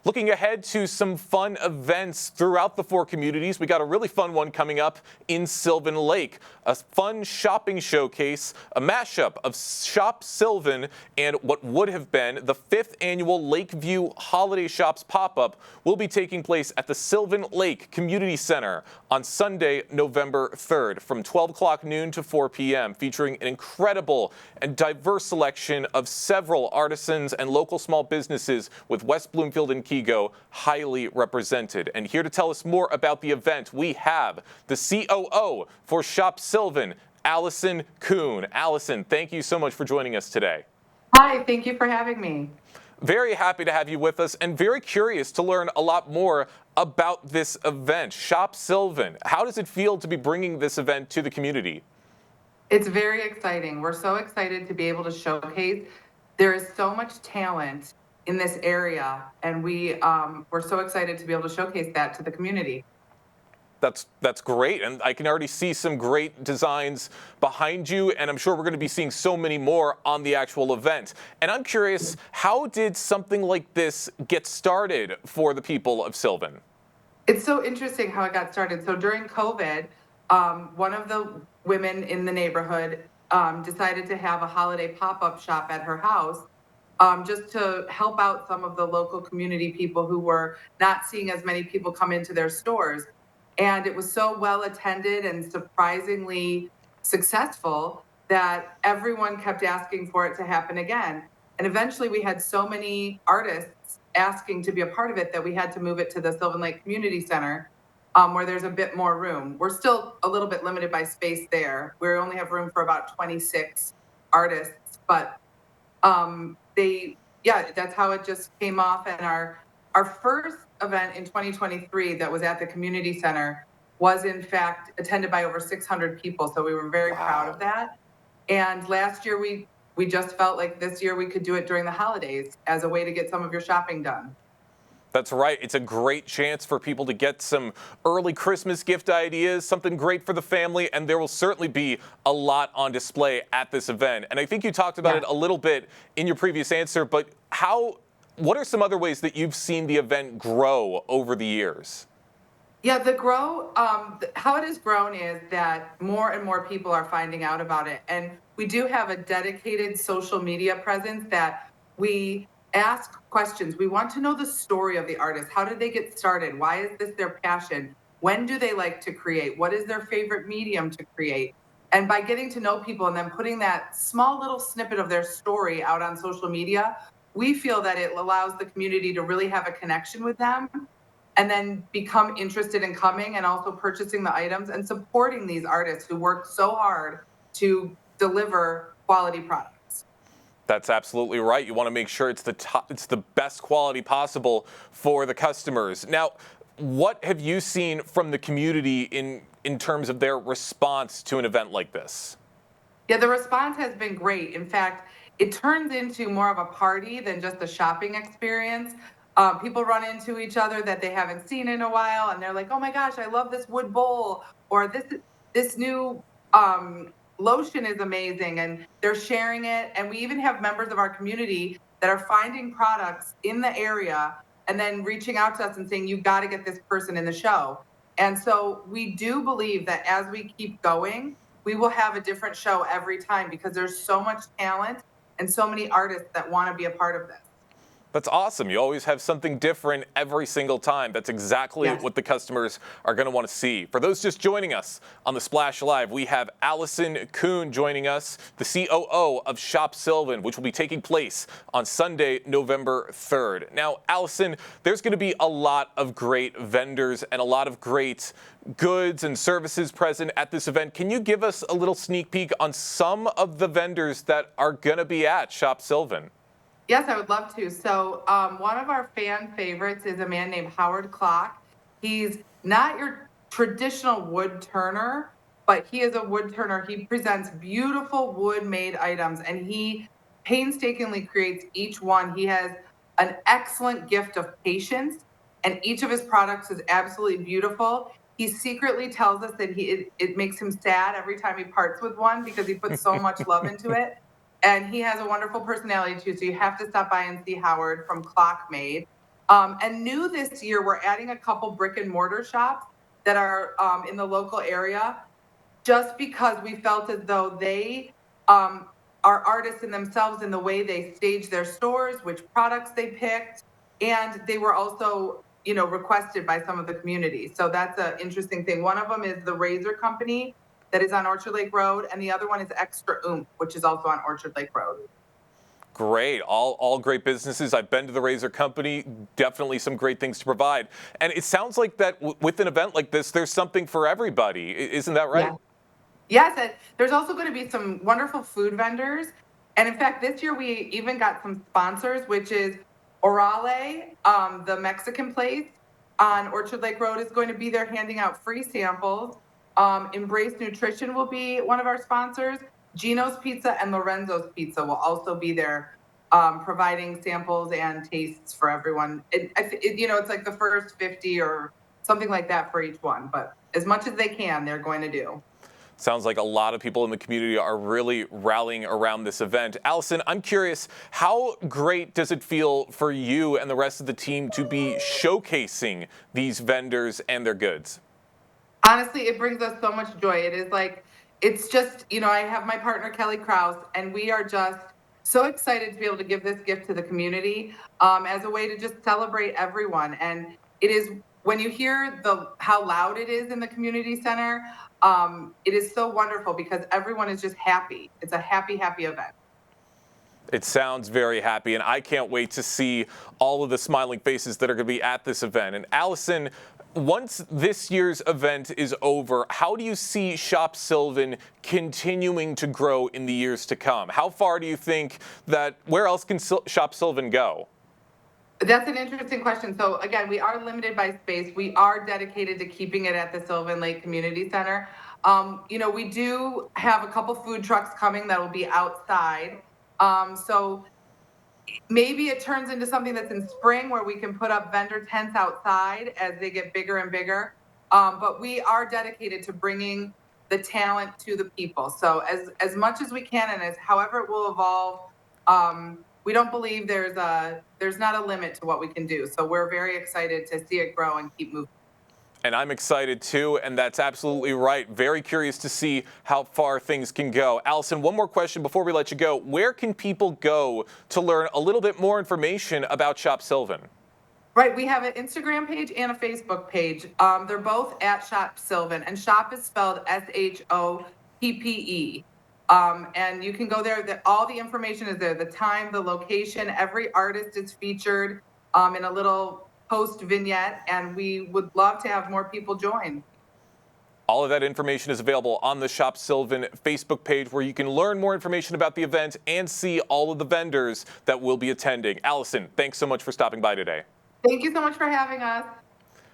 Looking ahead to some fun events throughout the 4 communities, we got a really fun one coming up in Sylvan Lake. A fun shopping showcase, a mashup of Shoppe Sylvan and what would have been the 5th annual Lakeview Holiday Shops pop-up will be taking place at the Sylvan Lake Community Center on Sunday, November 3rd from 12 o'clock noon to 4 p.m., featuring an incredible and diverse selection of several artisans and local small businesses with West Bloomfield and Kego highly represented. And here to tell us more about the event, we have the COO for Shoppe Sylvan, Allison Kuhn. Allison, thank you so much for joining us today. Hi, thank you for having me. Very happy to have you with us and very curious to learn a lot more about this event. Shoppe Sylvan, how does it feel to be bringing this event to the community? It's very exciting. We're so excited to be able to showcase. There is so much talent in this area, and we're so excited to be able to showcase that to the community. That's great, and I can already see some great designs behind you, and I'm sure we're going to be seeing so many more on the actual event. And I'm curious, how did something like this get started for the people of Sylvan? It's so interesting how it got started. So during COVID, one of the women in the neighborhood decided to have a holiday pop-up shop at her house, just to help out some of the local community people who were not seeing as many people come into their stores. And it was so well attended and surprisingly successful that everyone kept asking for it to happen again. And eventually we had so many artists asking to be a part of it that we had to move it to the Sylvan Lake Community Center, where there's a bit more room. We're still a little bit limited by space there. We only have room for about 26 artists, but that's how it just came off. And our first event in 2023 that was at the community center was in fact attended by over 600 people. So we were very proud of that. And last year we just felt like this year we could do it during the holidays as a way to get some of your shopping done. That's right. It's a great chance for people to get some early Christmas gift ideas, something great for the family, and there will certainly be a lot on display at this event. And I think you talked about it a little bit in your previous answer, but what are some other ways that you've seen the event grow over the years? Yeah, how it has grown is that more and more people are finding out about it. And we do have a dedicated social media presence that we ask questions. We want to know the story of the artist. How did they get started? Why is this their passion? When do they like to create? What is their favorite medium to create? And by getting to know people and then putting that small little snippet of their story out on social media, we feel that it allows the community to really have a connection with them and then become interested in coming and also purchasing the items and supporting these artists who work so hard to deliver quality products. That's absolutely right. You want to make sure it's the best quality possible for the customers. Now, what have you seen from the community in terms of their response to an event like this? Yeah, the response has been great. In fact, it turns into more of a party than just a shopping experience. People run into each other that they haven't seen in a while, and they're like, "Oh my gosh, I love this wood bowl," or "This new lotion is amazing," and they're sharing it. And we even have members of our community that are finding products in the area and then reaching out to us and saying, "You've got to get this person in the show." And so we do believe that as we keep going, we will have a different show every time because there's so much talent and so many artists that want to be a part of this. That's awesome. You always have something different every single time. That's exactly what the customers are going to want to see. For those just joining us on the Splash Live, we have Allison Kuhn joining us, the COO of Shoppe Sylvan, which will be taking place on Sunday, November 3rd. Now, Allison, there's going to be a lot of great vendors and a lot of great goods and services present at this event. Can you give us a little sneak peek on some of the vendors that are going to be at Shoppe Sylvan? Yes, I would love to. So one of our fan favorites is a man named Howard Clock. He's not your traditional wood turner, but he is a wood turner. He presents beautiful wood-made items, and he painstakingly creates each one. He has an excellent gift of patience, and each of his products is absolutely beautiful. He secretly tells us that it makes him sad every time he parts with one because he puts so much love into it. And he has a wonderful personality too, so you have to stop by and see Howard from Clock Made. And new this year, we're adding a couple brick and mortar shops that are in the local area, just because we felt as though they are artists in themselves in the way they stage their stores, which products they picked, and they were also, requested by some of the community. So that's an interesting thing. One of them is the Razor Company that is on Orchard Lake Road, and the other one is Extra Oomph, which is also on Orchard Lake Road. Great. All great businesses. I've been to the Razor Company. Definitely some great things to provide. And it sounds like that with an event like this, there's something for everybody. Isn't that right? Yeah. Yes, and there's also going to be some wonderful food vendors. And in fact, this year we even got some sponsors, which is Orale, the Mexican place on Orchard Lake Road, is going to be there handing out free samples. Embrace Nutrition will be one of our sponsors. Gino's Pizza and Lorenzo's Pizza will also be there, providing samples and tastes for everyone. It's like the first 50 or something like that for each one, but as much as they can, they're going to do. Sounds like a lot of people in the community are really rallying around this event. Allison, I'm curious, how great does it feel for you and the rest of the team to be showcasing these vendors and their goods? Honestly, it brings us so much joy. It's just, I have my partner, Kelly Krause, and we are just so excited to be able to give this gift to the community as a way to just celebrate everyone. And it is, when you hear how loud it is in the community center, it is so wonderful because everyone is just happy. It's a happy, happy event. It sounds very happy, and I can't wait to see all of the smiling faces that are going to be at this event. And Allison, once this year's event is over, how do you see Shoppe Sylvan continuing to grow in the years to come? How far do you think where else can Shoppe Sylvan go? That's an interesting question. So again, we are limited by space. We are dedicated to keeping it at the Sylvan Lake Community Center. We do have a couple food trucks coming that will be outside. So maybe it turns into something that's in spring where we can put up vendor tents outside as they get bigger and bigger. But we are dedicated to bringing the talent to the people. So as much as we can, and as however it will evolve, we don't believe there's not a limit to what we can do. So we're very excited to see it grow and keep moving. And I'm excited too, and that's absolutely right. Very curious to see how far things can go. Allison, one more question before we let you go. Where can people go to learn a little bit more information about Shoppe Sylvan? Right, we have an Instagram page and a Facebook page. They're both at Shoppe Sylvan, and Shoppe is spelled Shoppe. And you can go there. All the information is there. The time, the location, every artist is featured in a little post vignette, and we would love to have more people join. All of that information is available on the Shoppe Sylvan Facebook page, where you can learn more information about the event and see all of the vendors that will be attending. Allison, thanks so much for stopping by today. Thank you so much for having us.